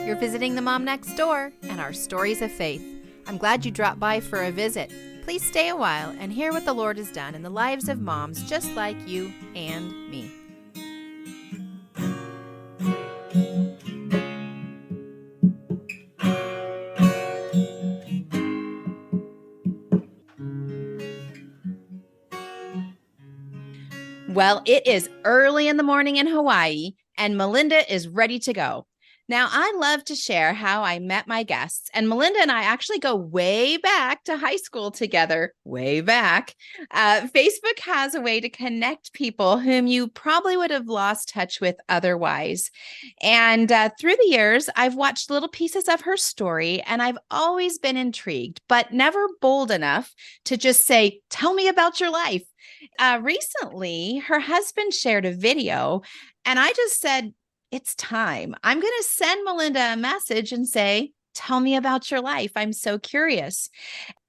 You're visiting the Mom Next Door and our stories of faith. I'm glad you dropped by for a visit. Please stay a while and hear what the Lord has done in the lives of moms just like you and me. Well, it is early in the morning in Hawaii, and Melinda is ready to go. Now, I love to share how I met my guests, and Melinda and I actually go way back to high school together, way back. Facebook has a way to connect people whom you probably would have lost touch with otherwise. And through the years, I've watched little pieces of her story, and I've always been intrigued, but never bold enough to just say, "Tell me about your life." Recently, her husband shared a video, and I just said, it's time. I'm going to send Melinda a message and say, "Tell me about your life. I'm so curious."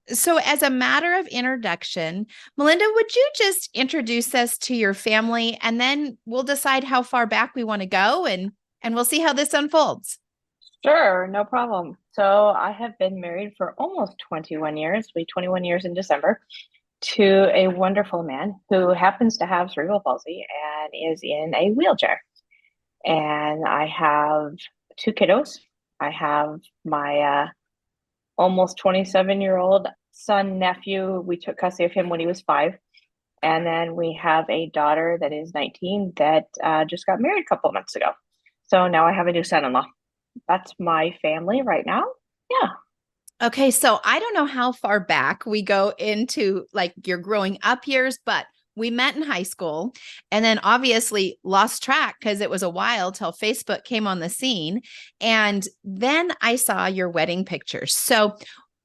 So, as a matter of introduction, Melinda, would you just introduce us to your family, and then we'll decide how far back we want to go, and we'll see how this unfolds. Sure, no problem. So I have been married for almost 21 years, will be 21 years in December, to a wonderful man who happens to have cerebral palsy and is in a wheelchair. And I have two kiddos. I have my almost 27-year-old son, nephew. We took custody of him when he was 5. And then we have a daughter that is 19 that just got married a couple of months ago. So now I have a new son-in-law. That's my family right now. Yeah. Okay, so I don't know how far back we go into like your growing up years, but we met in high school and then obviously lost track because it was a while till Facebook came on the scene. And then I saw your wedding pictures. So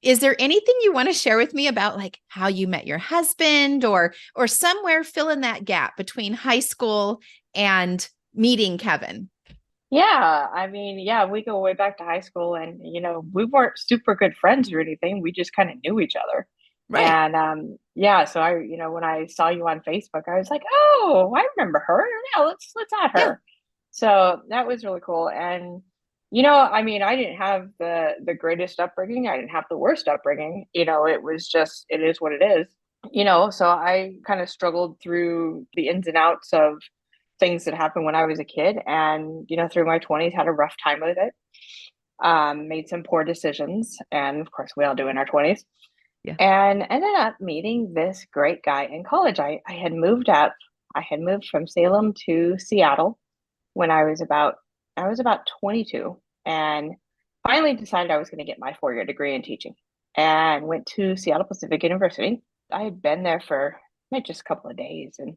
is there anything you want to share with me about like how you met your husband or somewhere fill in that gap between high school and meeting Kevin? Yeah, I mean, yeah, we go way back to high school and we weren't super good friends or anything. We just kind of knew each other. Right. And yeah, so when I saw you on Facebook, I was like, "Oh, I remember her. Yeah, let's add Yeah. her." So that was really cool. And I mean, I didn't have the greatest upbringing. I didn't have the worst upbringing. It was just it is what it is. So I kind of struggled through the ins and outs of things that happened when I was a kid, and through my 20s had a rough time with it. Made some poor decisions, and of course we all do in our 20s, Yeah. and ended up meeting this great guy in college. I had moved up. I had moved from Salem to Seattle when I was about 22, and finally decided I was going to get my 4-year degree in teaching, and went to Seattle Pacific University. I had been there for just a couple of days and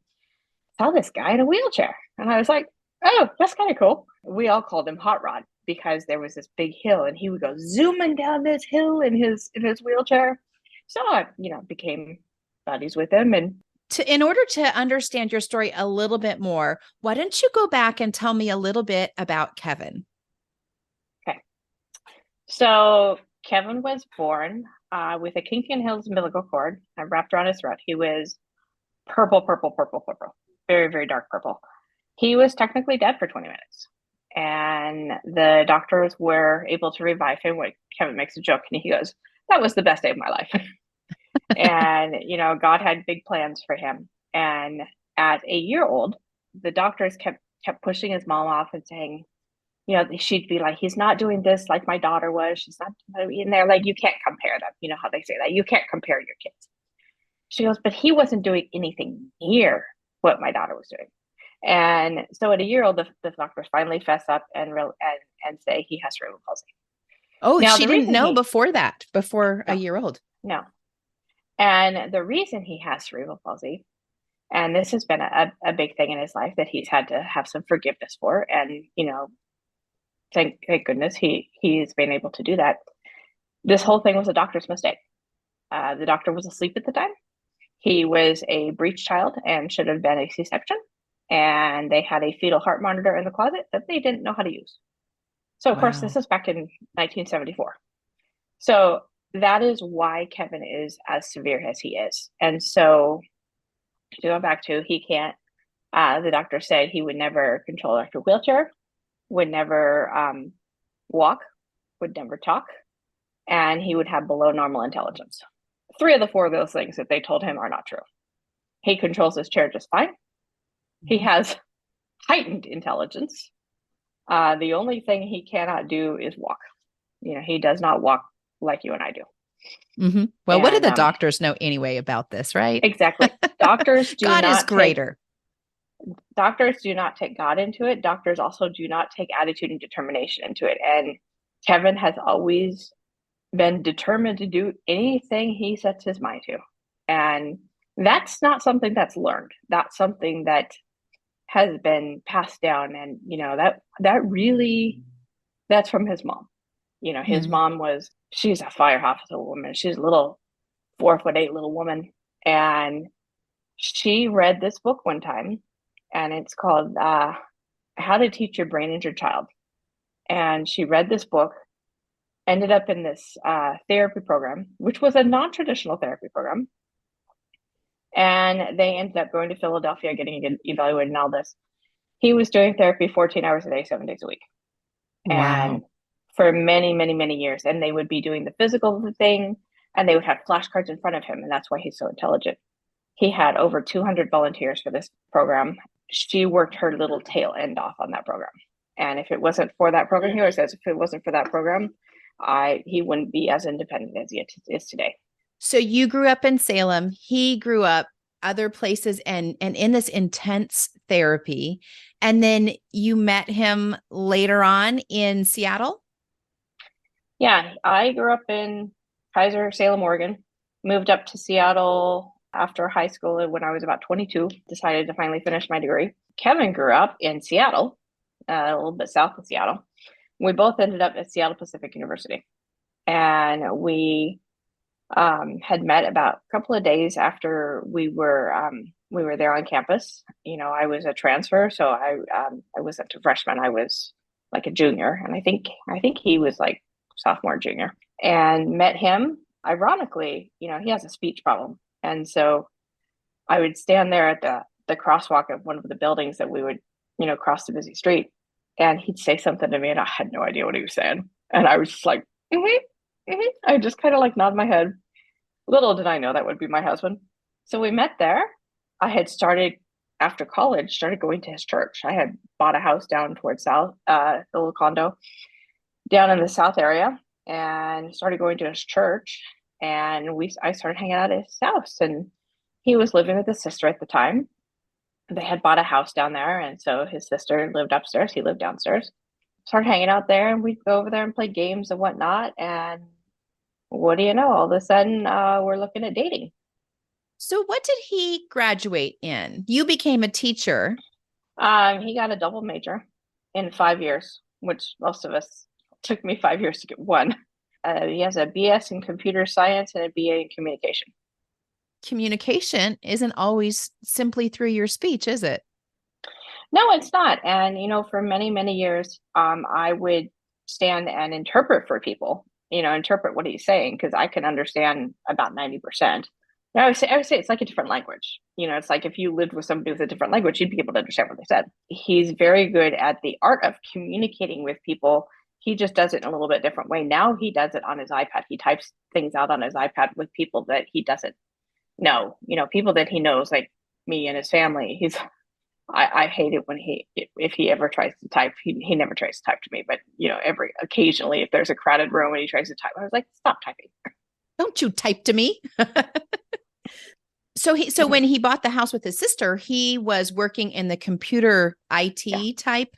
saw this guy in a wheelchair. And I was like, "Oh, that's kind of cool." We all called him Hot Rod because there was this big hill and he would go zooming down this hill in his wheelchair. So I, became buddies with him. And In order to understand your story a little bit more, why don't you go back and tell me a little bit about Kevin? okay. So Kevin was born with a kink in his umbilical cord wrapped around his throat. He was purple, purple, purple, purple, very, very dark purple. He was technically dead for 20 minutes. And the doctors were able to revive him. When Kevin makes a joke and he goes, "That was the best day of my life." And, God had big plans for him. And at a year old, the doctors kept pushing his mom off and saying, she'd be like, "He's not doing this like my daughter was. She's not." And they're like, "You can't compare them." You know how they say that. You can't compare your kids. She goes, "But he wasn't doing anything near what my daughter was doing." And so at a year old, the doctors finally fess up and say he has cerebral palsy. Oh, Now, she the didn't reason know before that, before a no, year old. no. And the reason he has cerebral palsy, and this has been a big thing in his life that he's had to have some forgiveness for. And, thank goodness he's been able to do that. This whole thing was a doctor's mistake. The doctor was asleep at the time. He was a breech child and should have been a C-section. And they had a fetal heart monitor in the closet that they didn't know how to use. So, of course, this Wow. is back in 1974. So that is why Kevin is as severe as he is. And so to go back to, he can't, the doctor said he would never control electric wheelchair, would never walk, would never talk, and he would have below normal intelligence. 3 of the 4 of those things that they told him are not true. He controls his chair just fine. He has heightened intelligence. The only thing he cannot do is walk. He does not walk like you and I do. Mm-hmm. Well, what do the doctors know anyway about this, right? Exactly. Doctors do God not is greater. Doctors do not take God into it. Doctors also do not take attitude and determination into it. And Kevin has always been determined to do anything he sets his mind to. And that's not something that's learned. That's something that has been passed down. And, that really, that's from his mom. His mom she's a firehouse of a woman. She's a little 4'8" little woman. And she read this book one time, and it's called How to Teach Your Brain and Your Child. And she read this book, ended up in this therapy program, which was a non-traditional therapy program. And they ended up going to Philadelphia, getting evaluated and all this. He was doing therapy 14 hours a day, 7 days a week. Wow. And for many, many, many years. And they would be doing the physical thing, and they would have flashcards in front of him. And that's why he's so intelligent. He had over 200 volunteers for this program. She worked her little tail end off on that program. And if it wasn't for that program, he always says, if it wasn't for that program, he wouldn't be as independent as he is today. So you grew up in Salem. He grew up other places and in this intense therapy. And then you met him later on in Seattle? Yeah, I grew up in Kaiser, Salem, Oregon, moved up to Seattle after high school when I was about 22, decided to finally finish my degree. Kevin grew up in Seattle, a little bit south of Seattle. We both ended up at Seattle Pacific University. And we had met about a couple of days after we were there on campus. I was a transfer, so I wasn't a freshman. I was like a junior, and I think he was like sophomore, junior, and met him. Ironically, he has a speech problem, and so I would stand there at the crosswalk of one of the buildings that we would cross the busy street, and he'd say something to me, and I had no idea what he was saying, and I was just like, I just kind of like nod my head. Little did I know that would be my husband. So we met there. I had started after college, started going to his church. I had bought a house down towards south, a little condo down in the south area, and started going to his church. And I started hanging out at his house, and he was living with his sister at the time. They had bought a house down there, and so his sister lived upstairs. He lived downstairs. Started hanging out there, and we'd go over there and play games and whatnot. And what do you know? All of a sudden, we're looking at dating. So what did he graduate in? You became a teacher. He got a double major in 5 years, which most of us took me 5 years to get one. He has a BS in computer science and a BA in communication. Communication isn't always simply through your speech, is it? No, it's not. And, for many, many years, I would stand and interpret for people, interpret what he's saying, because I can understand about 90%. I would say it's like a different language. It's like if you lived with somebody with a different language, you'd be able to understand what they said. He's very good at the art of communicating with people. He just does it in a little bit different way. Now he does it on his iPad. He types things out on his iPad with people that he doesn't know, people that he knows, like me and his family. I hate it when if he ever tries to type, he never tries to type to me, but occasionally if there's a crowded room and he tries to type, I was like, stop typing. Don't you type to me. So when he bought the house with his sister, he was working in the computer IT type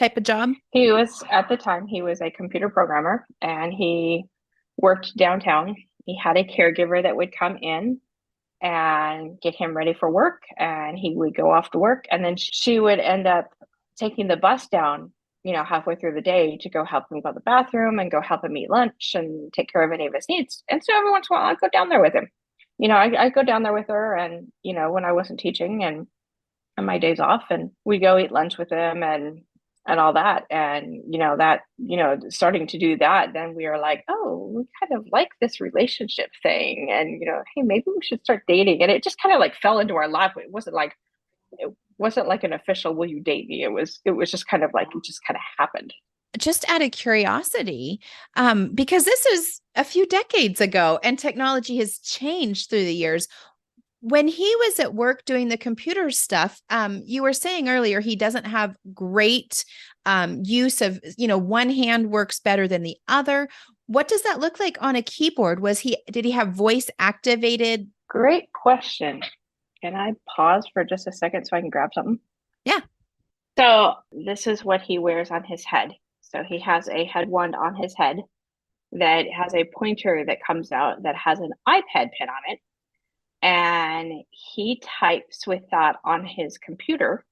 of job. He was, at the time, he was a computer programmer, and he worked downtown. He had a caregiver that would come in and get him ready for work, and he would go off to work, and then she would end up taking the bus down, halfway through the day to go help him go to the bathroom and go help him eat lunch and take care of any of his needs. And so every once in a while I'd go down there with him. I go down there with her, and when I wasn't teaching and on my days off, and we go eat lunch with him and all that. And starting to do that, then we are like, oh, we kind of like this relationship thing, and hey, maybe we should start dating. And it just kind of like fell into our lap. It wasn't like, an official will you date me. It was just kind of like, it just kind of happened. just out of curiosity, because this is a few decades ago and technology has changed through the years. When he was at work doing the computer stuff, you were saying earlier he doesn't have great use of, one hand works better than the other. What does that look like on a keyboard? Did he have voice activated? Great question. Can I pause for just a second so I can grab something? Yeah. So this is what he wears on his head. So he has a head wand on his head that has a pointer that comes out that has an iPad pen on it. And he types with that on his computer.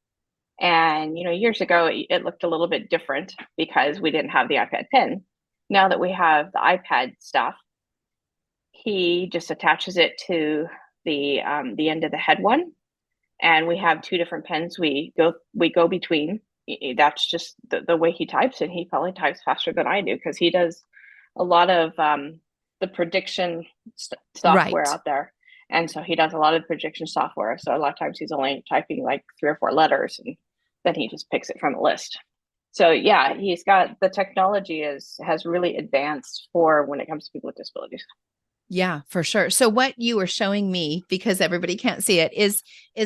And, years ago, it looked a little bit different because we didn't have the iPad pen. Now that we have the iPad stuff, he just attaches it to the end of the head one, and we have two different pens we go between. That's just the way he types, and he probably types faster than I do because he does a lot of the prediction software Right. out there. And so he does a lot of prediction software. So a lot of times he's only typing like 3 or 4 letters, and then he just picks it from the list. So yeah, he's got the technology has really advanced for when it comes to people with disabilities. Yeah, for sure. So what you were showing me, because everybody can't see it, is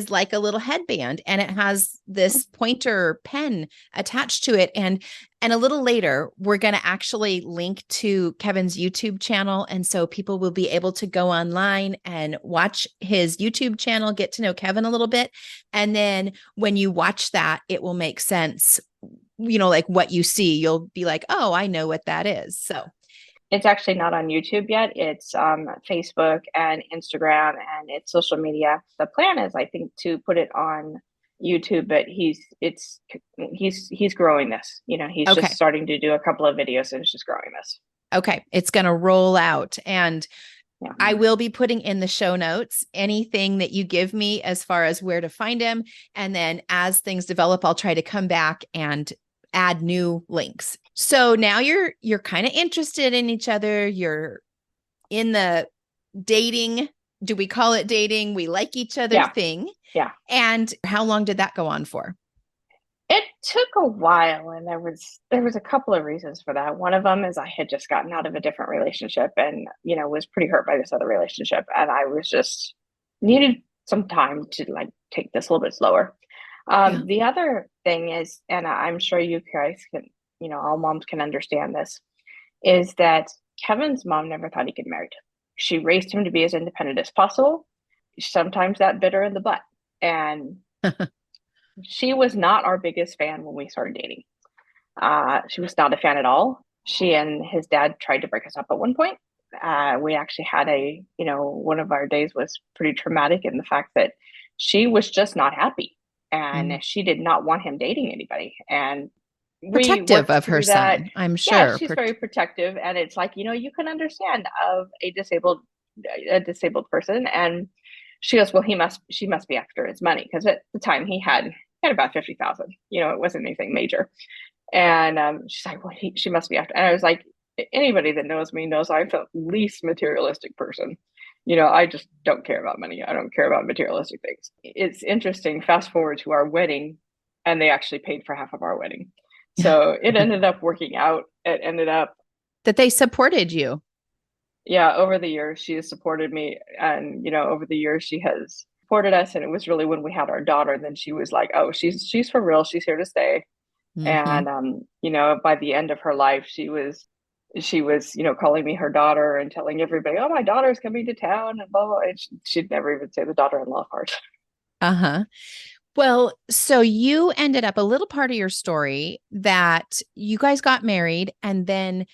like a little headband, and it has this pointer pen attached to it. And a little later, we're going to actually link to Kevin's YouTube channel, and so people will be able to go online and watch his YouTube channel, get to know Kevin a little bit, and then when you watch that, it will make sense. Like what you see, you'll be like, "Oh, I know what that is." So it's actually not on YouTube yet. It's Facebook and Instagram, and it's social media. The plan is, I think, to put it on YouTube, but he's growing this. He's just okay. starting to do a couple of videos, and it's just growing this. Okay, it's going to roll out. And Yeah. I will be putting in the show notes anything that you give me as far as where to find him. And then as things develop, I'll try to come back and add new links. So now you're kind of interested in each other. You're in the dating. Do we call it dating? We like each other Yeah. thing. Yeah. And how long did that go on for? It took a while, and there was a couple of reasons for that. One of them is I had just gotten out of a different relationship, and was pretty hurt by this other relationship, and I was just needed some time to like take this a little bit slower. Yeah. The other thing is, and I'm sure you guys can, all moms can understand this, is that Kevin's mom never thought he could get married. She raised him to be as independent as possible. Sometimes that bit her in the butt, and she was not our biggest fan when we started dating. She was not a fan at all. She and his dad tried to break us up at one point. We actually had one of our days was pretty traumatic in the fact that she was just not happy, and she did not want him dating anybody. And we Protective worked of her through that. son, I'm Yeah, sure. she's very protective, and it's like, you can understand of a disabled person. And she goes, well, she must be after his money, because at the time he had about 50,000. It wasn't anything major. And she's like, well, she must be after. And I was like, anybody that knows me knows I'm the least materialistic person. I just don't care about money. I don't care about materialistic things. It's interesting. Fast forward to our wedding, and they actually paid for half of our wedding. So it ended up working out. It ended up that they supported you. Yeah, over the years she has supported me, and over the years she has supported us. And it was really when we had our daughter, then she was like, oh, she's for real, she's here to stay. Mm-hmm. And by the end of her life, she was calling me her daughter and telling everybody, oh, my daughter's coming to town and blah blah. And she'd never even say the daughter-in-law part. Uh-huh. Well, so you ended up, a little part of your story, that you guys got married, and then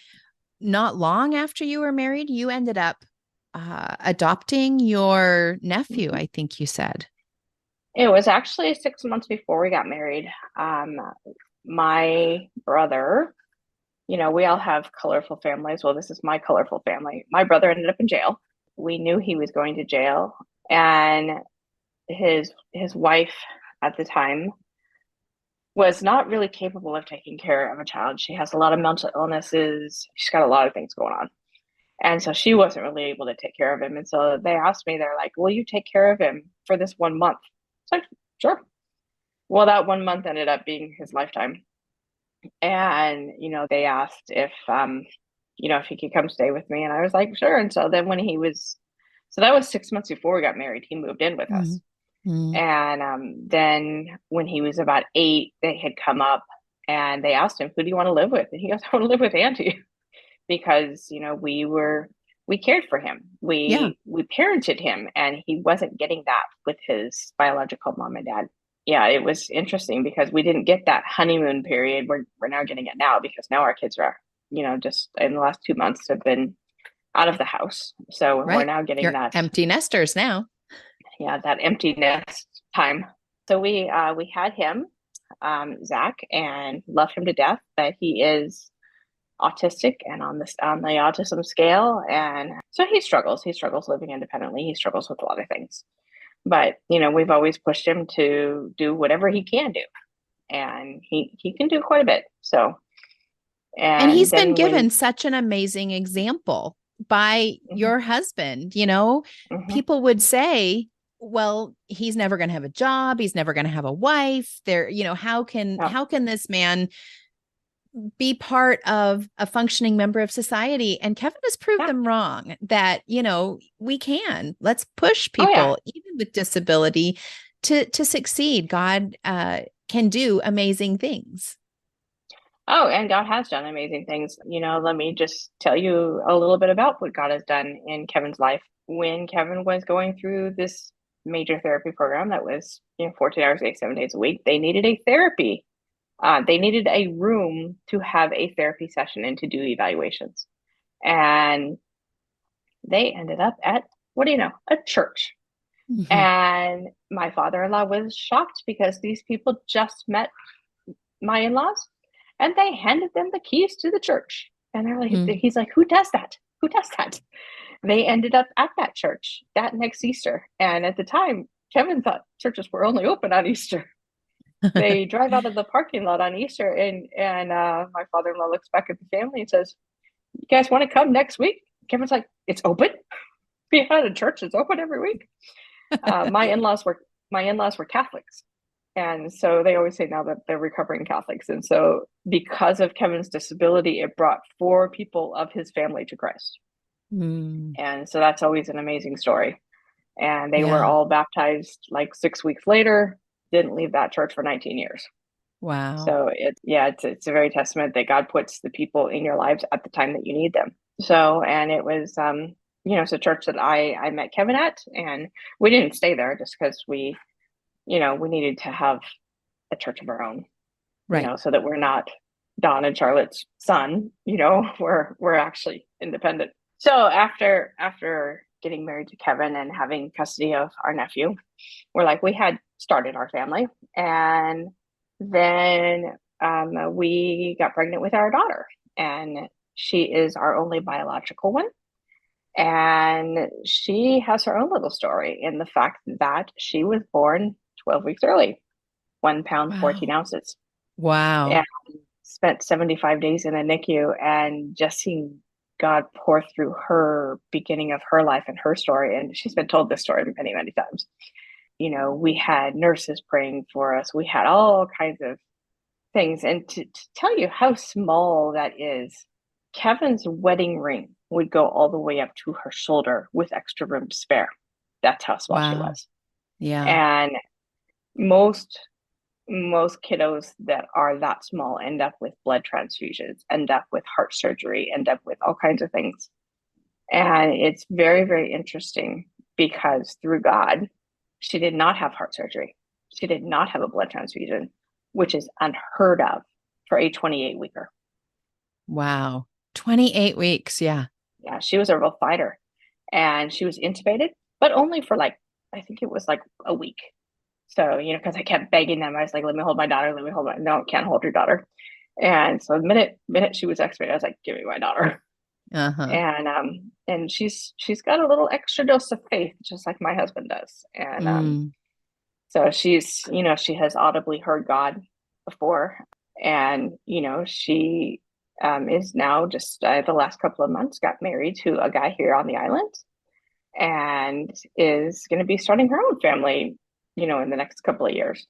not long after you were married, you ended up adopting your nephew, I think you said. It was actually 6 months before we got married. My brother, we all have colorful families. Well, this is my colorful family. My brother ended up in jail. We knew he was going to jail, and his wife at the time was not really capable of taking care of a child. She has a lot of mental illnesses. She's got a lot of things going on. And so she wasn't really able to take care of him. And so they asked me, they're like, will you take care of him for this 1 month? It's like, sure. Well, that 1 month ended up being his lifetime. And, they asked if, if he could come stay with me. And I was like, sure. And so then so that was 6 months before we got married, he moved in with us. Mm-hmm. And then when he was about 8, they had come up and they asked him, who do you want to live with? And he goes, I want to live with Auntie because, we cared for him. Yeah. We parented him, and he wasn't getting that with his biological mom and dad. Yeah, it was interesting because we didn't get that honeymoon period. We're now getting it now because now our kids are, just in the last 2 months have been out of the house. So we're Right. now getting You're that, empty nesters now. yeah, that empty nest time. So we had him, Zach, and love him to death, but he is autistic and on the autism scale, and so he struggles living independently. He struggles with a lot of things, but we've always pushed him to do whatever he can do, and he can do quite a bit. So, And and he's been then when given such an amazing example by mhm, your husband. mhm, People would say, well, he's never going to have a job. He's never going to have a wife. How can oh, how can this man be part of a functioning member of society? And Kevin has proved yeah, them wrong that, we can. Let's push oh yeah. people, even with disability, to succeed. God can do amazing things. Oh, and God has done amazing things. Let me just tell you a little bit about what God has done in Kevin's life. When Kevin was going through this major therapy program that was, 14 hours a day, 7 days a week, they needed a therapy. They needed a room to have a therapy session and to do evaluations. And they ended up at, what do you know, a church. Mhm. And my father-in-law was shocked because these people just met my in-laws and they handed them the keys to the church. And they're like, Mm. he's like, who does that? Who does that? They ended up at that church that next Easter. And at the time, Kevin thought churches were only open on Easter. They drive out of the parking lot on Easter, and my father-in-law looks back at the family and says, you guys want to come next week? Kevin's like, it's open. We had a church that's open every week. My in-laws were Catholics. And so they always say now that they're recovering Catholics. And so because of Kevin's disability, it brought 4 people of his family to Christ. Mm. And so that's always an amazing story. And they were Yeah. all baptized like 6 weeks later, didn't leave that church for 19 years. Wow. So it's a very testament that God puts the people in your lives at the time that you need them. So, and it was, it's a church that I met Kevin at, and we didn't stay there just because we needed to have a church of our own, Right. so that we're not Don and Charlotte's son, we're actually independent. So after getting married to Kevin and having custody of our nephew, we had started our family, and then we got pregnant with our daughter, and she is our only biological one. And she has her own little story in the fact that she was born 12 weeks early, 1 pound, 14 Wow. ounces, and Wow. spent 75 days in a NICU, and just seeing God pour through her beginning of her life and her story. And she's been told this story many, many times. We had nurses praying for us. We had all kinds of things. And to tell you how small that is, Kevin's wedding ring would go all the way up to her shoulder with extra room to spare. That's how small she Wow. was. Yeah. And most most kiddos that are that small end up with blood transfusions, end up with heart surgery, end up with all kinds of things. And it's very, very interesting because through God, she did not have heart surgery. She did not have a blood transfusion, which is unheard of for a 28-weeker. Wow. 28 weeks. Yeah. Yeah, she was a real fighter. And she was intubated, but only for I think it was like a week. So, because I kept begging them, I was like, let me hold my daughter, let me hold my, no, can't hold your daughter. And so the minute she was extubated, I was like, give me my daughter. Uh-huh. And she's got a little extra dose of faith, just like my husband does. And Mm. so she has audibly heard God before. And, she is now just the last couple of months got married to a guy here on the island and is going to be starting her own family, in the next couple of years.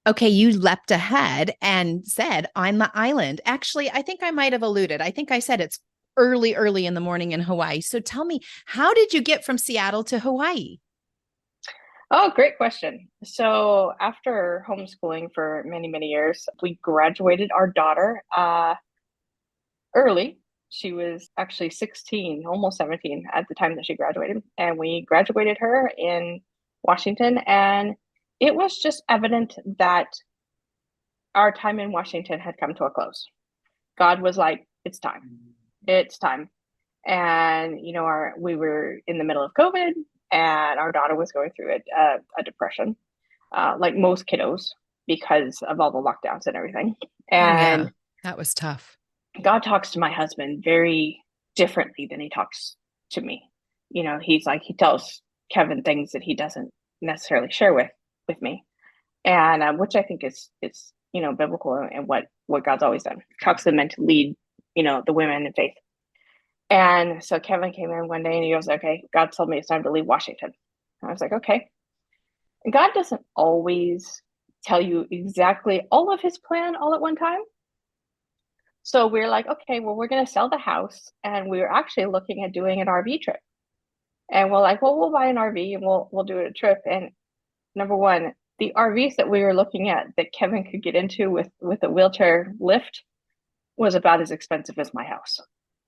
Okay, you leapt ahead and said on the island. Actually, I think I might have alluded. I think I said it's early, early in the morning in Hawaii. So tell me, how did you get from Seattle to Hawaii? Oh, great question. So after homeschooling for many, many years, we graduated our daughter early. She was actually 16, almost 17 at the time that she graduated. And we graduated her in Washington. And it was just evident that our time in Washington had come to a close. God was like, it's time. It's time. And, we were in the middle of COVID and our daughter was going through a depression, like most kiddos, because of all the lockdowns and everything. Oh, yeah. And That was tough. God talks to my husband very differently than he talks to me. He's like, he tells Kevin things that he doesn't necessarily share with me. And which I think is biblical and what God's always done. Talks to the men to lead, the women in faith. And so Kevin came in one day and he goes, okay, God told me it's time to leave Washington. And I was like, okay. And God doesn't always tell you exactly all of his plan all at one time. So we're like, okay, well, we're going to sell the house. And we were actually looking at doing an RV trip. And we're like, well, we'll buy an RV and we'll do a trip. And number one, the RVs that we were looking at that Kevin could get into with a wheelchair lift was about as expensive as my house.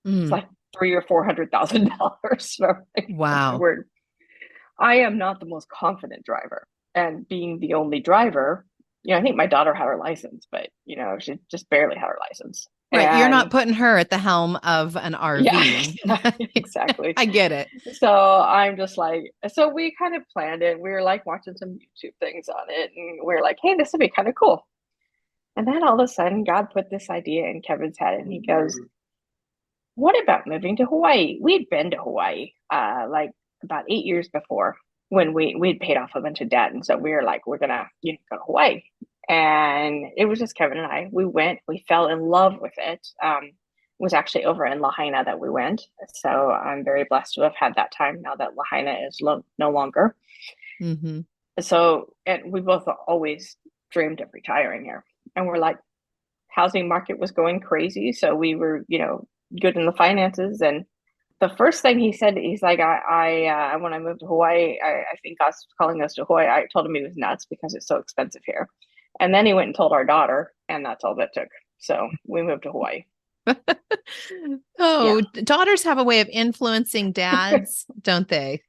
It's like $300,000 or $400,000. So like, oh my Wow. word. I am not the most confident driver. And being the only driver, I think my daughter had her license, but she just barely had her license. Right. You're not And putting her at the helm of an yeah, RV. exactly. I get it. So I'm just like, so we kind of planned it. We were like watching some YouTube things on it, and we are like, hey, this would be kind of cool. And then all of a sudden, God put this idea in Kevin's head, and he goes, what about moving to Hawaii? We'd been to Hawaii like about 8 years before when we'd paid off a bunch of debt. And so we were like, we're gonna go to Hawaii. And it was just Kevin and I. We went, we fell in love with it. It was actually over in Lahaina that we went. So I'm very blessed to have had that time now that Lahaina is no longer. Mm-hmm. So, and we both always dreamed of retiring here. And we're like, housing market was going crazy. So we were, good in the finances. And the first thing he said, he's like, when I moved to Hawaii, I think God's calling us to Hawaii. I told him he was nuts because it's so expensive here. And then he went and told our daughter, and that's all that took. So we moved to Hawaii. Oh, Yeah. daughters have a way of influencing dads, don't they?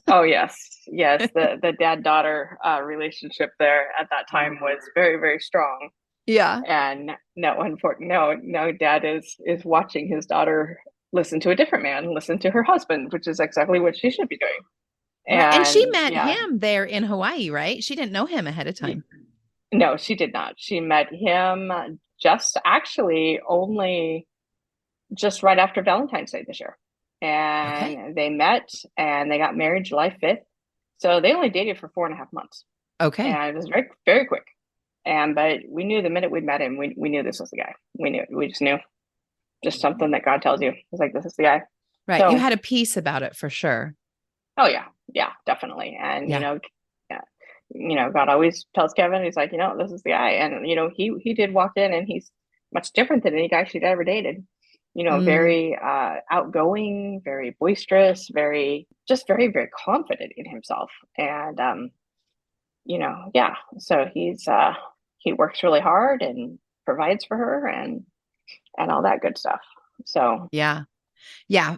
Oh yes, yes. The dad daughter relationship there at that time was very, very strong. Yeah. And no, dad is watching his daughter listen to a different man, listen to her husband, which is exactly what she should be doing. Right. And she And met yeah, him there in Hawaii, right? She didn't know him ahead of time. no, she did not. She met him just actually only just right after Valentine's Day this year. Okay. And they met and they got married July 5th. So they only dated for 4.5 months. Okay. And it was very, very quick. But we knew the minute we'd met him, we knew this was the guy. We knew it. We just knew. Just something that God tells you. It's like, this is the guy. Right. You So, had a piece about it for sure. oh yeah, yeah, definitely. And Yeah. yeah, God always tells Kevin, he's like, this is the guy. And he did walk in, and he's much different than any guy she'd ever dated. Mm, Very outgoing, very boisterous, just very, very confident in himself. And yeah. So he works really hard and provides for her and all that good stuff. So yeah. Yeah.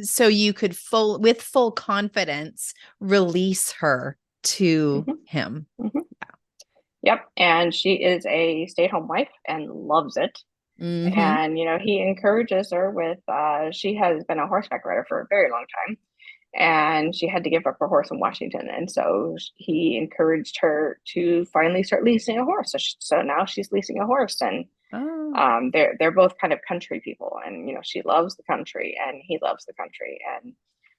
So you could with full confidence release her to mhm, him. mhm. Yep. And she is a stay-at-home wife and loves it. Mm-hmm. And he encourages her with she has been a horseback rider for a very long time, and she had to give up her horse in Washington, and so he encouraged her to finally start leasing a horse. So now she's leasing a horse. And Oh, they're both kind of country people, and she loves the country and he loves the country. And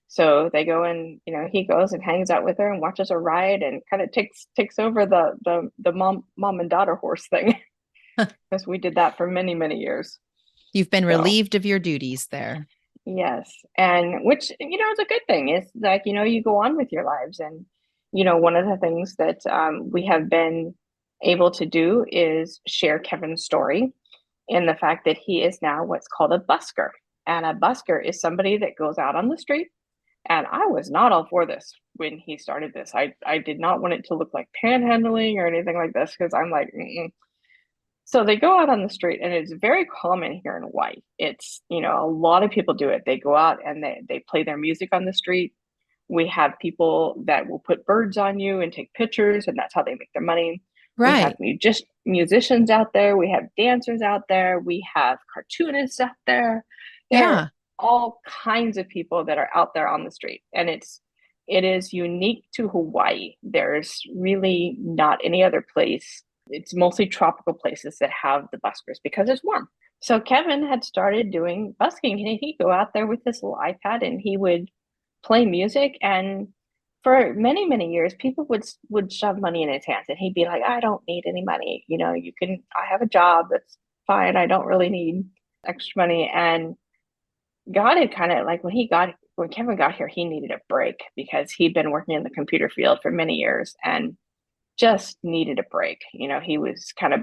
so they go, and he goes and hangs out with her and watches her ride and kind of takes over the mom and daughter horse thing. Because we did that for many, many years. you've been So relieved of your duties there. yes. And which is a good thing. It's like you go on with your lives. And one of the things that we have been able to do is share Kevin's story in the fact that he is now what's called a busker. And a busker is somebody that goes out on the street. And I was not all for this when he started this. I did not want it to look like panhandling or anything like this because I'm like, mm-mm. So they go out on the street, and it's very common here in Hawaii. It's, a lot of people do it. They go out and they play their music on the street. We have people that will put birds on you and take pictures, and that's how they make their money. We have Right. musicians out there. We have dancers out there. We have cartoonists out there. There are Yeah. all kinds of people that are out there on the street, and it is unique to Hawaii. There's really not any other place. It's mostly tropical places that have the buskers because it's warm. So Kevin had started doing busking, and he'd go out there with this little iPad, and he would play music. And for many, many years, people would shove money in his hands, and he'd be like, I don't need any money. I have a job. That's fine. I don't really need extra money. And God had kind of like when Kevin got here, he needed a break because he'd been working in the computer field for many years and just needed a break. He was kind of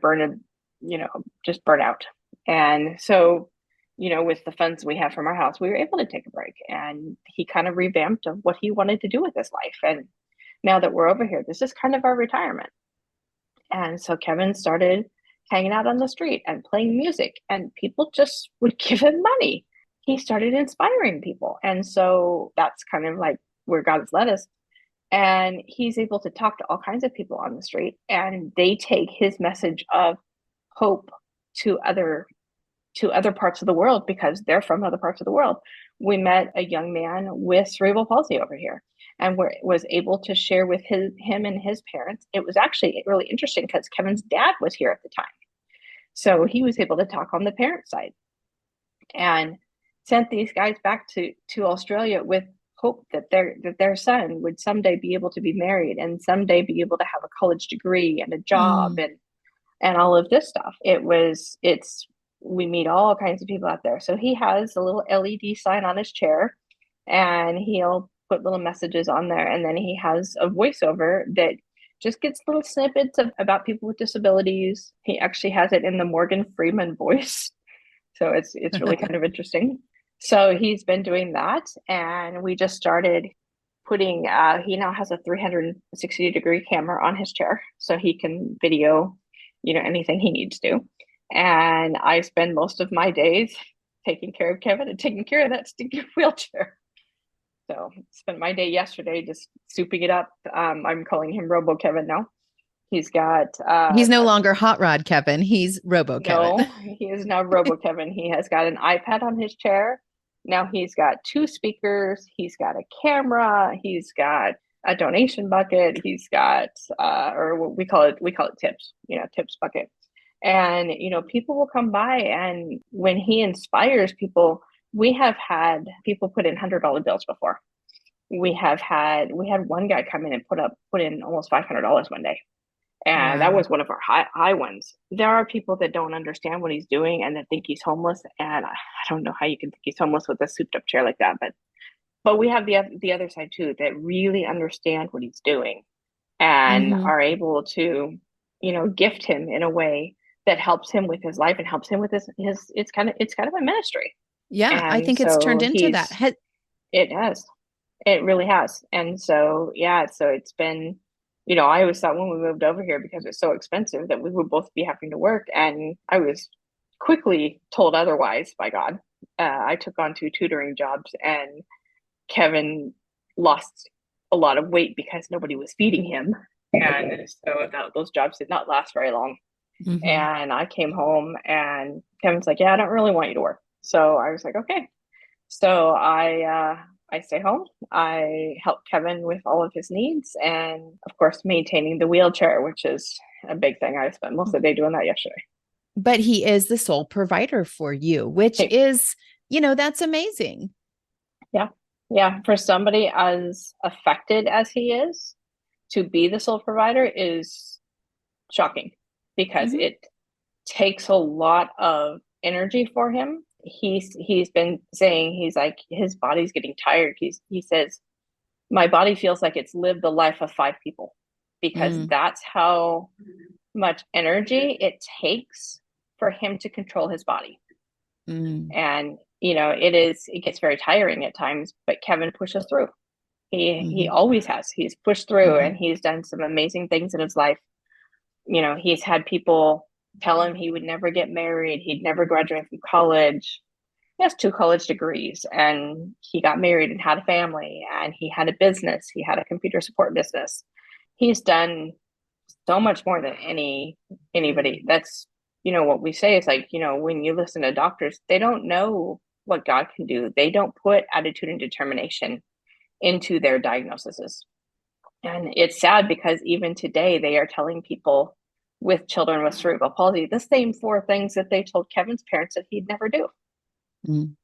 just burnt out. And so, with the funds we have from our house, we were able to take a break, and he kind of revamped of what he wanted to do with his life. And now that we're over here, this is kind of our retirement. And so Kevin started hanging out on the street and playing music, and people just would give him money. He started inspiring people. And so that's kind of like where God has led us. And he's able to talk to all kinds of people on the street, and they take his message of hope to other parts of the world because they're from other parts of the world. We met a young man with cerebral palsy over here, and was able to share with him and his parents. It was actually really interesting because Kevin's dad was here at the time, so he was able to talk on the parent side and sent these guys back to Australia with hope that their son would someday be able to be married and someday be able to have a college degree and a job Mm. and all of this stuff. We meet all kinds of people out there. So he has a little LED sign on his chair, and he'll put little messages on there, and then he has a voiceover that just gets little snippets about people with disabilities. He actually has it in the Morgan Freeman voice. So it's really kind of interesting. So he's been doing that, and we just started putting he now has a 360-degree camera on his chair, so he can video anything he needs to. And I spend most of my days taking care of Kevin and taking care of that stinky wheelchair. So spent my day yesterday just souping it up. I'm calling him Robo Kevin now. He's got He's no longer Hot Rod Kevin. He's Robo no, Kevin. he is now Robo Kevin. He has got an iPad on his chair. Now he's got 2 speakers. He's got a camera. He's got a donation bucket. He's got or we call it tips, tips bucket. And people will come by, and when he inspires people, we have had people put in $100 bills before. We had one guy come in and put in almost $500 one day. And that Wow. was one of our high ones. There are people that don't understand what he's doing and that think he's homeless. And I don't know how you can think he's homeless with a souped up chair like that. But we have the other side too that really understand what he's doing and Mm-hmm. are able to, gift him in a way that helps him with his life and helps him with his it's kind of a ministry. Yeah, I And think it's turned so into that. it has. It really has. And so, yeah, so it's been, I always thought when we moved over here, because it's so expensive, that we would both be having to work. And I was quickly told otherwise by God. I took on 2 tutoring jobs, and Kevin lost a lot of weight because nobody was feeding him. And so those jobs did not last very long. Mm-hmm. And I came home, and Kevin's like, yeah, I don't really want you to work. So I was like, okay. So I stay home. I help Kevin with all of his needs, and of course maintaining the wheelchair, which is a big thing. I spent most of the day doing that yesterday. But he is the sole provider for you, which Hey, is, that's amazing. yeah. Yeah. For somebody as affected as he is, to be the sole provider is shocking because Mm-hmm. it takes a lot of energy for him. He's been saying, he's like, his body's getting tired. He says, my body feels like it's lived the life of 5 people, because Mm. that's how much energy it takes for him to control his body. Mm. And, it gets very tiring at times, but Kevin pushes through. He Mhm. always has. He's pushed through and Mhm. he's done some amazing things in his life. He's had people tell him he would never get married, he'd never graduate from college. He has 2 college degrees and he got married and had a family and he had a business. He had a computer support business. He's done so much more than anybody. That's, what we say is like, when you listen to doctors, they don't know what God can do. They don't put attitude and determination into their diagnoses. And it's sad because even today they are telling people with children with cerebral palsy the same 4 things that they told Kevin's parents that he'd never do. Mm.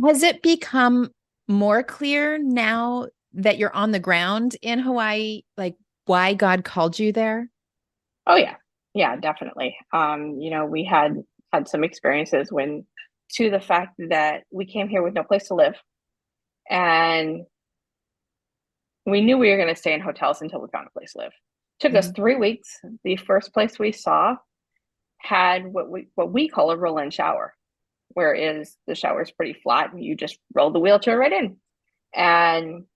Has it become more clear now that you're on the ground in Hawaii, like why God called you there? Oh yeah. Yeah, definitely. We had some experiences when to the fact that we came here with no place to live and we knew we were going to stay in hotels until we found a place to live. Took us Mhm. 3 weeks. The first place we saw had what we call a roll-in shower, whereas the shower is pretty flat and you just roll the wheelchair right in. And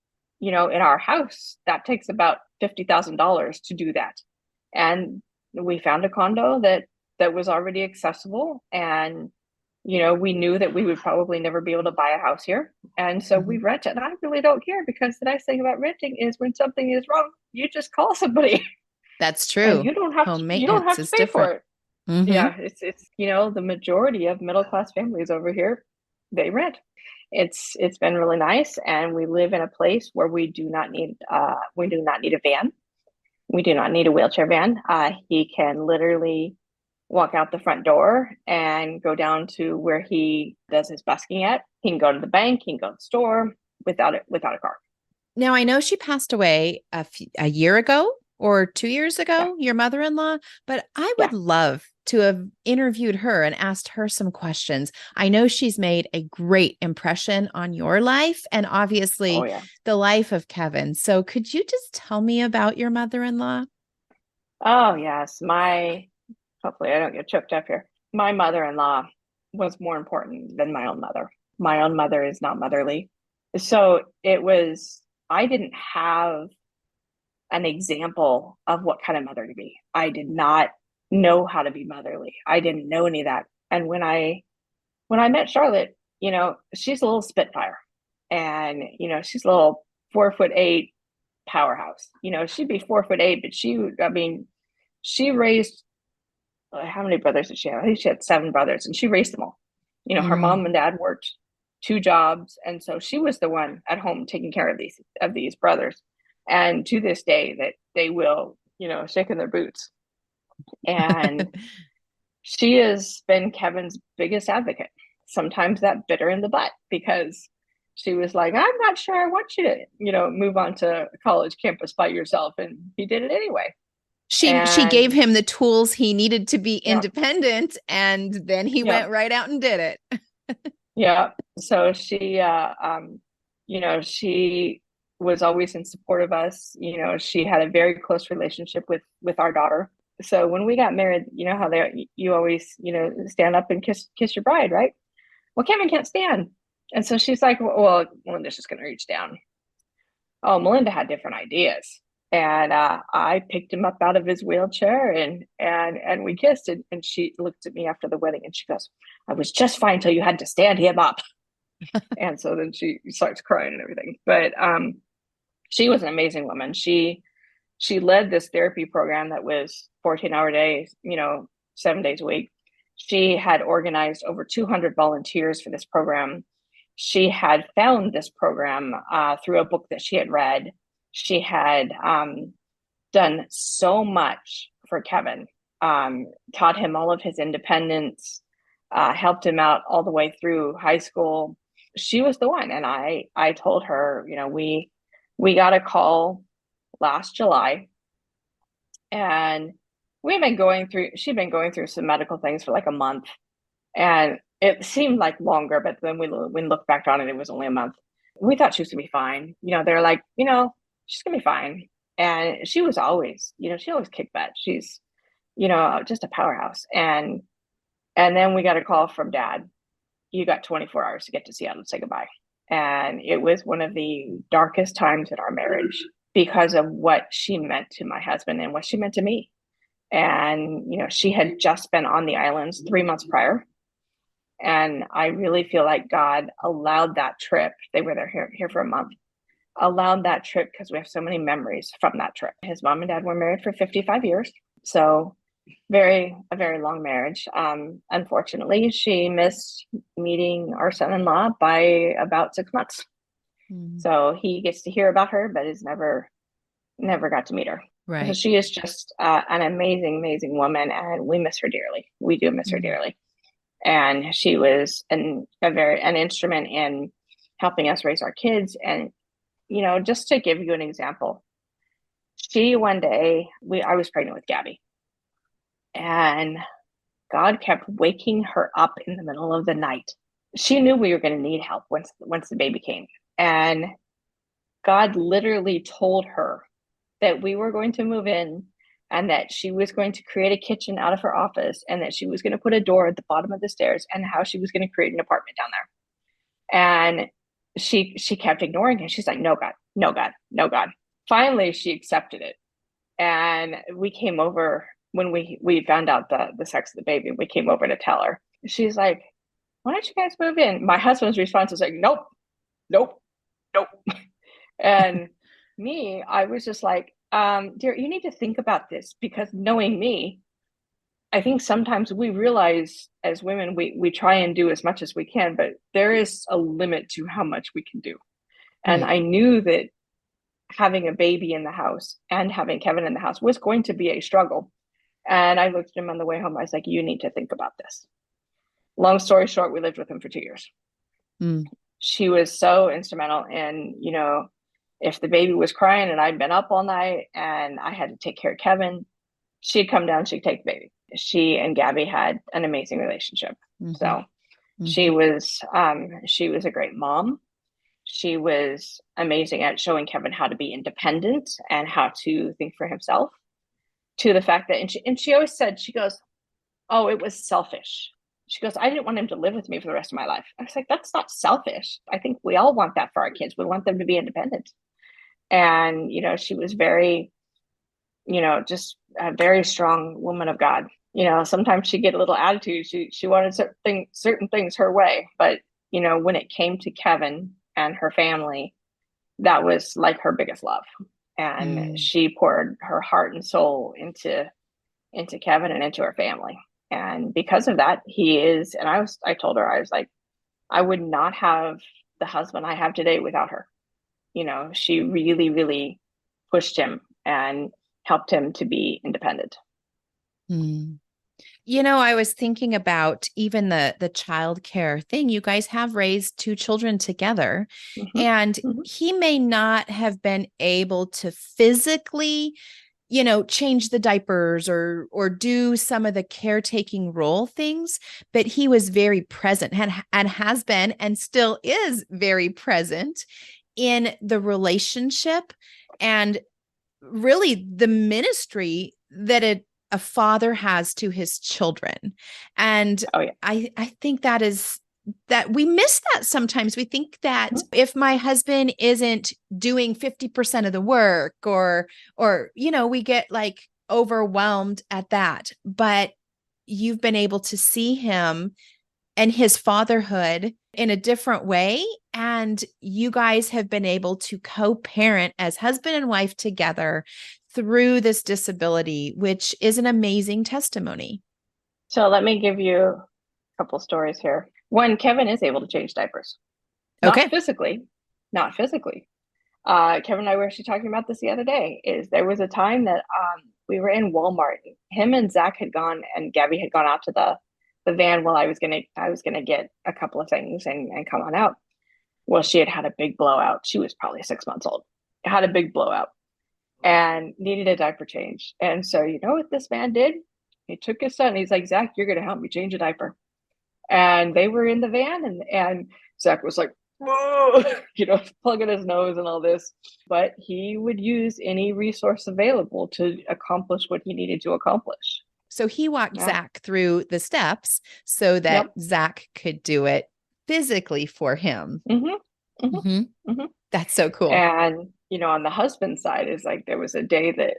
in our house, that takes about $50,000 to do that. And we found a condo that was already accessible, and we knew that we would probably never be able to buy a house here. And so we Mhm. rent it. And I really don't care because the nice thing about renting is when something is wrong, you just call somebody That's and true. Home you don't maintenance have to is pay for different. it. Hmm. Yeah, it's the majority of middle class families over here, they rent. It's been really nice, and we live in a place where we do not need a van. We do not need a wheelchair van. He can literally walk out the front door and go down to where he does his busking at. He can go to the bank, he can go to the store without a car. Now, I know she passed away a year ago or 2 years Yeah, ago, your mother-in-law, but I would yeah. love to have interviewed her and asked her some questions. I know she's made a great impression on your life and Oh obviously yeah. the life of Kevin. So could you just tell me about your mother-in-law? Oh yes. My Hopefully I don't get choked up here. My mother-in-law was more important than my own mother. My own mother is not motherly. So I didn't have an example of what kind of mother to be. I did not know how to be motherly. I didn't know any of that. And when I met Charlotte, she's a little spitfire, and she's a little 4'8" powerhouse. She'd be 4'8", but she raised, how many brothers did she have? I think she had 7 brothers, and she raised them all. Her mom Mm. and dad worked 2 jobs, and so she was the one at home taking care of these brothers. And to this day, that they will, shake in their boots. And she has been Kevin's biggest advocate. Sometimes that bit her in the butt because she was like, "I'm not sure I want you to, move on to a college campus by yourself," and he did it anyway. She gave And him the tools he needed to be yeah, independent, and then he yeah. went right out and did it. Yeah. So she was always in support of us. She had a very close relationship with our daughter. So when we got married, you know how you always, stand up and kiss your bride, right? Well, Kevin can't stand. And so she's like, well, Melinda's just going to reach down. Oh, Melinda had different ideas. And I picked him up out of his wheelchair and we kissed. And she looked at me after the wedding and she goes, "I was just fine till you had to stand him up." And so then she starts crying and everything. But she was an amazing woman. She led this therapy program that was 14-hour days, 7 days a week. She had organized over 200 volunteers for this program. She had found this program through a book that she had read. She had done so much for Kevin, taught him all of his independence, helped him out all the way through high school. She was the one. And I told her, we got a call last July, and she'd been going through some medical things for like a month, and it seemed like longer, but then we looked back on it, it was only a month. We thought she was gonna be fine. They're like, she's gonna be fine. And she was always, she always kicked butt. just a powerhouse. And then we got a call from dad. You got 24 hours to get to Seattle to say goodbye. And it was one of the darkest times in our marriage because of what she meant to my husband and what she meant to me. And, she had just been on the islands 3 months prior. And I really feel like God allowed that trip. They were there here for a month, allowed that trip because we have so many memories from that trip. His mom and dad were married for 55 years. So a very long marriage. Unfortunately, she missed meeting our son-in-law by about 6 months. So he gets to hear about her, but has never got to meet her. Right. So she is just an amazing, amazing woman, and we miss her dearly. We do miss her dearly. And she was an instrument in helping us raise our kids. And, just to give you an example, one day, I was pregnant with Gabby. And God kept waking her up in the middle of the night. She knew we were going to need help once the baby came. And God literally told her that we were going to move in and that she was going to create a kitchen out of her office and that she was going to put a door at the bottom of the stairs and how she was going to create an apartment down there. And she kept ignoring it. She's like, no, God, no, God, no, God. Finally, she accepted it. And we came over when we found out the sex of the baby. We came over to tell her. She's like, why don't you guys move in? My husband's response was like, nope, nope, nope. And I was just like, dear, you need to think about this, because knowing me, I think sometimes we realize as women, we try and do as much as we can, but there is a limit to how much we can do. And Right. I knew that having a baby in the house and having Kevin in the house was going to be a struggle. And I looked at him on the way home. I was like, you need to think about this. Long story short, we lived with him for 2 years. She was so instrumental in, if the baby was crying and I'd been up all night and I had to take care of Kevin, she'd come down, she'd take the baby. She and Gabby had an amazing relationship. So she was a great mom. She was amazing at showing Kevin how to be independent and how to think for himself, to the fact that, and she always said, she goes, oh, it was selfish. She goes, I didn't want him to live with me for the rest of my life. I was like, that's not selfish. I think we all want that for our kids. We want them to be independent. And, she was very, just a very strong woman of God. Sometimes she'd get a little attitude. She wanted certain things her way. But, when it came to Kevin and her family, that was like her biggest love. And she poured her heart and soul into Kevin and into her family. And because of that, he is, and I told her, I was like, I would not have the husband I have today without her. She really, really pushed him and helped him to be independent. I was thinking about even the childcare thing. You guys have raised 2 children together, and he may not have been able to physically, change the diapers or do some of the caretaking role things, but he was very present and has been and still is very present in the relationship and really the ministry that a father has to his children. And I think that we miss that sometimes. We think that if my husband isn't doing 50% of the work or we get like overwhelmed at that. But you've been able to see him and his fatherhood in a different way. And you guys have been able to co-parent as husband and wife together through this disability, which is an amazing testimony. So let me give you a couple stories here. One, Kevin is able to change diapers. Okay. Not physically. Kevin and I were actually talking about this the other day. There was a time that we were in Walmart. Him and Zach had gone, and Gabby had gone out to the van while I was gonna get a couple of things and come on out. Well, she had a big blowout. She was probably 6 months old. Had a big blowout and needed a diaper change. And so, you know what this man did? He took his son. He's like, Zach, you're gonna help me change a diaper. And they were in the van, and Zach was like, whoa, plugging his nose and all this. But he would use any resource available to accomplish what he needed to accomplish. So he walked Yeah. Zach through the steps so that Yep. Zach could do it physically for him. Mm-hmm. Mm-hmm. Mm-hmm. Mm-hmm. That's so cool. And, on the husband side is like, there was a day that,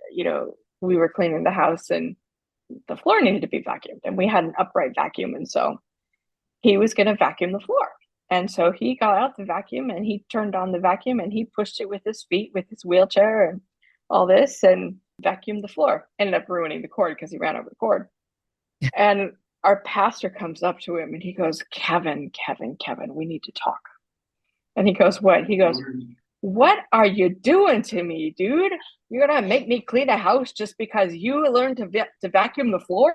we were cleaning the house and the floor needed to be vacuumed and we had an upright vacuum. And so he was going to vacuum the floor. And so he got out the vacuum and he turned on the vacuum and he pushed it with his feet, with his wheelchair and all this, and vacuumed the floor. Ended up ruining the cord because he ran over the cord. And our pastor comes up to him and he goes, Kevin, we need to talk. And he goes, what? He goes, what are you doing to me, dude? You're going to make me clean a house just because you learned to vacuum the floor?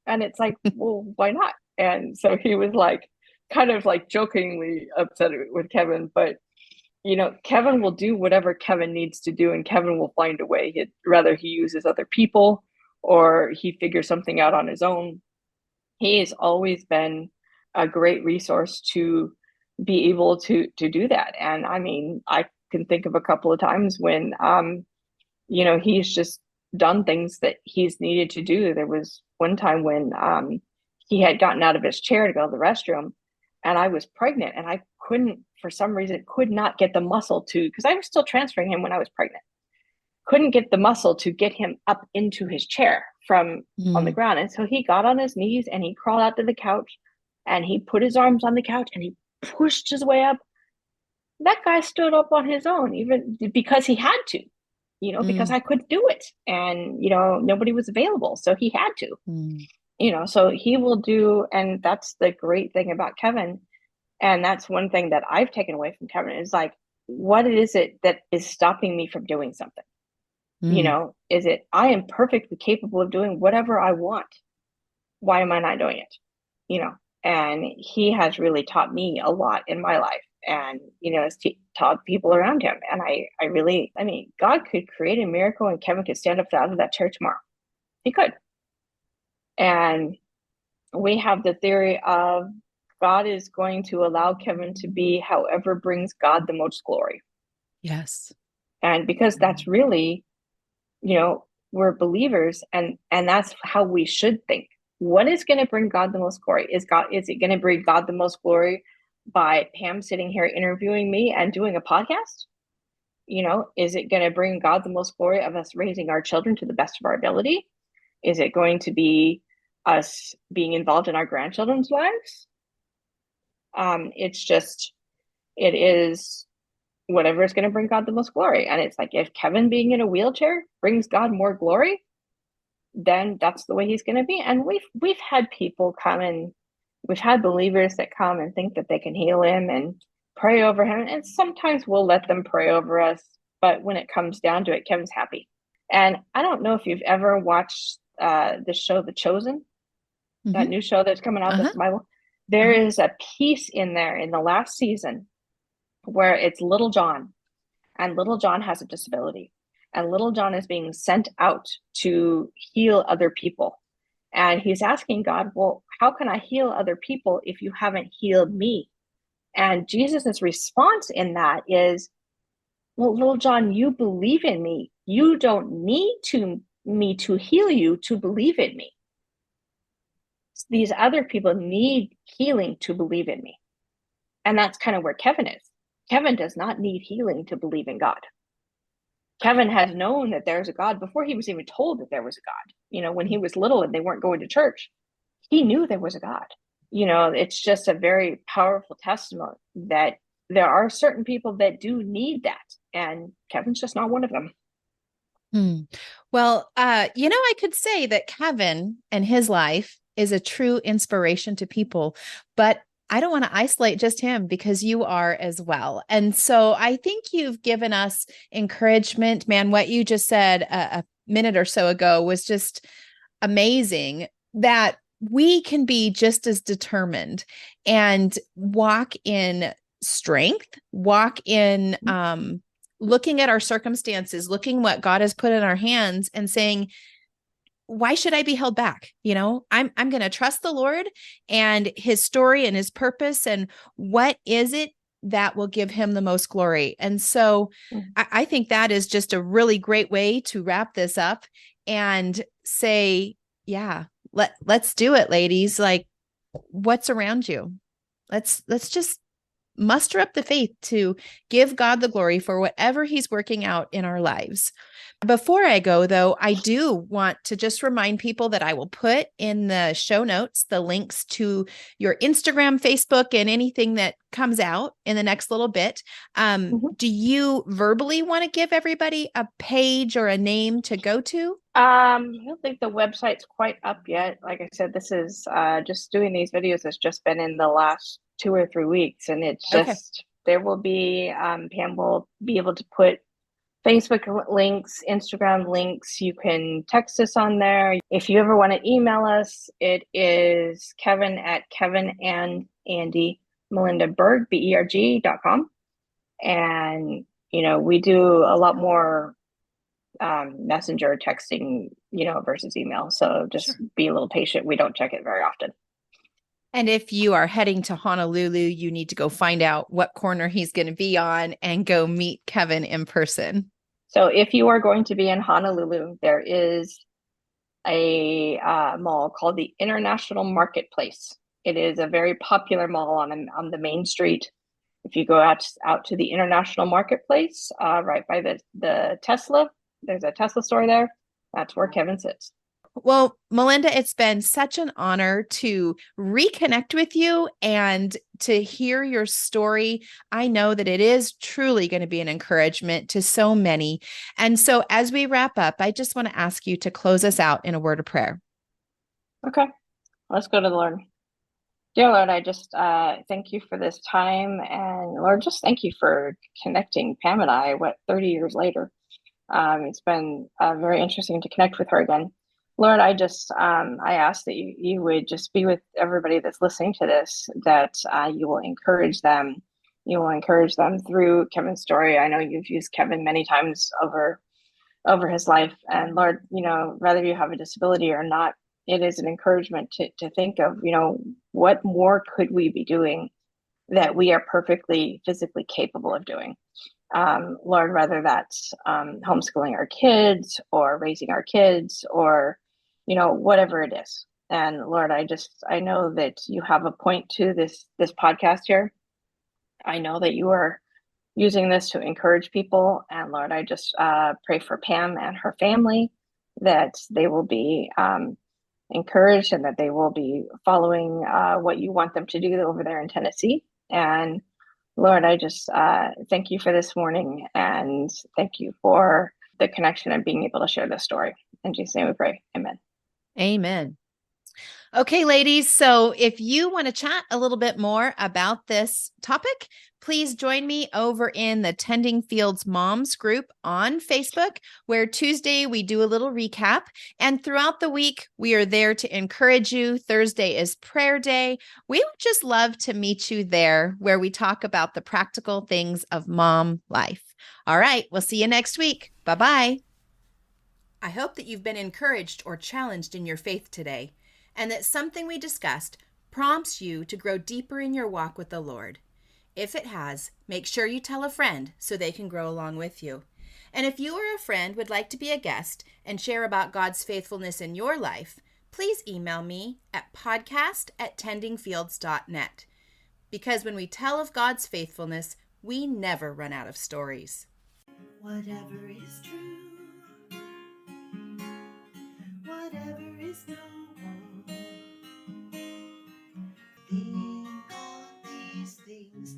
And it's like, well, why not? And so he was like, kind of like jokingly upset with Kevin, but Kevin will do whatever Kevin needs to do and Kevin will find a way. Whether he uses other people or he figures something out on his own. He has always been a great resource to be able to do that. And I mean, I can think of a couple of times when he's just done things that he's needed to do. There was one time when he had gotten out of his chair to go to the restroom and I was pregnant and I couldn't, for some reason, could not get the muscle to, because I was still transferring him when I was pregnant, couldn't get the muscle to get him up into his chair from on the ground. And so he got on his knees and he crawled out to the couch and he put his arms on the couch and he pushed his way up. That guy stood up on his own, even because he had to, because I couldn't do it. And, nobody was available. So he had to, so he will do. And that's the great thing about Kevin. And that's one thing that I've taken away from Kevin is like, what is it that is stopping me from doing something? Is it, I am perfectly capable of doing whatever I want. Why am I not doing it? And he has really taught me a lot in my life and, has taught people around him. And I mean, God could create a miracle and Kevin could stand up out of that chair tomorrow. He could. And we have the theory of God is going to allow Kevin to be however brings God the most glory. Yes. And because that's really, we're believers and that's how we should think. What is going to bring God the most glory? Is it going to bring God the most glory by Pam sitting here interviewing me and doing a podcast? Is it going to bring God the most glory of us raising our children to the best of our ability? Is it going to be us being involved in our grandchildren's lives? It is whatever is going to bring God the most glory. And it's like, if Kevin being in a wheelchair brings God more glory, then that's the way he's going to be. And we've had people come and we've had believers that come and think that they can heal him and pray over him. And sometimes we'll let them pray over us. But when it comes down to it, Kevin's happy. And I don't know if you've ever watched the show, The Chosen, that new show that's coming out, that's Bible. There is a piece in there in the last season where it's little John, and little John has a disability, and little John is being sent out to heal other people. And he's asking God, well, how can I heal other people if you haven't healed me? And Jesus's response in that is, well, little John, you believe in me. You don't need me to heal you to believe in me. These other people need healing to believe in me. And that's kind of where Kevin is. Kevin does not need healing to believe in God. Kevin has known that there's a God before he was even told that there was a God. When he was little and they weren't going to church, he knew there was a God. It's just a very powerful testimony that there are certain people that do need that. And Kevin's just not one of them. Well, I could say that Kevin and his life is a true inspiration to people, but I don't want to isolate just him because you are as well. And so I think you've given us encouragement, man. What you just said a minute or so ago was just amazing, that we can be just as determined and walk in strength, walk in, looking at our circumstances, looking what God has put in our hands and saying, why should I be held back? I'm going to trust the Lord and his story and his purpose. And what is it that will give him the most glory? And so I think that is just a really great way to wrap this up and say, Yeah. Let's do it, ladies. Like, what's around you? Let's just muster up the faith to give God the glory for whatever he's working out in our lives. Before I go, though, I do want to just remind people that I will put in the show notes the links to your Instagram, Facebook, and anything that comes out in the next little bit. Do you verbally want to give everybody a page or a name to go to? I don't think the website's quite up yet. Like I said, this is just doing these videos has just been in the last 2 or 3 weeks, and it's Okay. just there will be Pam will be able to put Facebook links, Instagram links. You can text us on there. If you ever want to email us, it is Kevin at Kevin and Andy Melinda Berg, BERG.com. And, we do a lot more messenger texting, versus email. So just be a little patient. We don't check it very often. And if you are heading to Honolulu, you need to go find out what corner he's going to be on and go meet Kevin in person. So if you are going to be in Honolulu, there is a mall called the International Marketplace. It is a very popular mall on the main street. If you go out to the International Marketplace, right by the Tesla, there's a Tesla store there. That's where Kevin sits. Well, Melinda, it's been such an honor to reconnect with you and to hear your story. I know that it is truly going to be an encouragement to so many. And so as we wrap up, I just want to ask you to close us out in a word of prayer. Okay, let's go to the Lord. Dear Lord, I just thank you for this time. And Lord, just thank you for connecting Pam and I, 30 years later. It's been very interesting to connect with her again. Lord, I ask that you would just be with everybody that's listening to this, that you will encourage them. You will encourage them through Kevin's story. I know you've used Kevin many times over his life. And Lord, whether you have a disability or not, it is an encouragement to think of, what more could we be doing that we are perfectly physically capable of doing. Lord, whether that's homeschooling our kids or raising our kids or, whatever it is. And Lord, I know that you have a point to this podcast here. I know that you are using this to encourage people. And Lord, I just pray for Pam and her family, that they will be encouraged and that they will be following what you want them to do over there in Tennessee. And Lord, I just thank you for this morning, and thank you for the connection and being able to share this story. In Jesus' name we pray. Amen. Amen. Okay, ladies. So if you want to chat a little bit more about this topic, please join me over in the Tending Fields Moms group on Facebook, where Tuesday we do a little recap. And throughout the week, we are there to encourage you. Thursday is prayer day. We would just love to meet you there, where we talk about the practical things of mom life. All right, we'll see you next week. Bye-bye. I hope that you've been encouraged or challenged in your faith today, and that something we discussed prompts you to grow deeper in your walk with the Lord. If it has, make sure you tell a friend so they can grow along with you. And if you or a friend would like to be a guest and share about God's faithfulness in your life, please email me at podcast@tendingfields.net. Because when we tell of God's faithfulness, we never run out of stories. Whatever is true, whatever is noble, think on these things.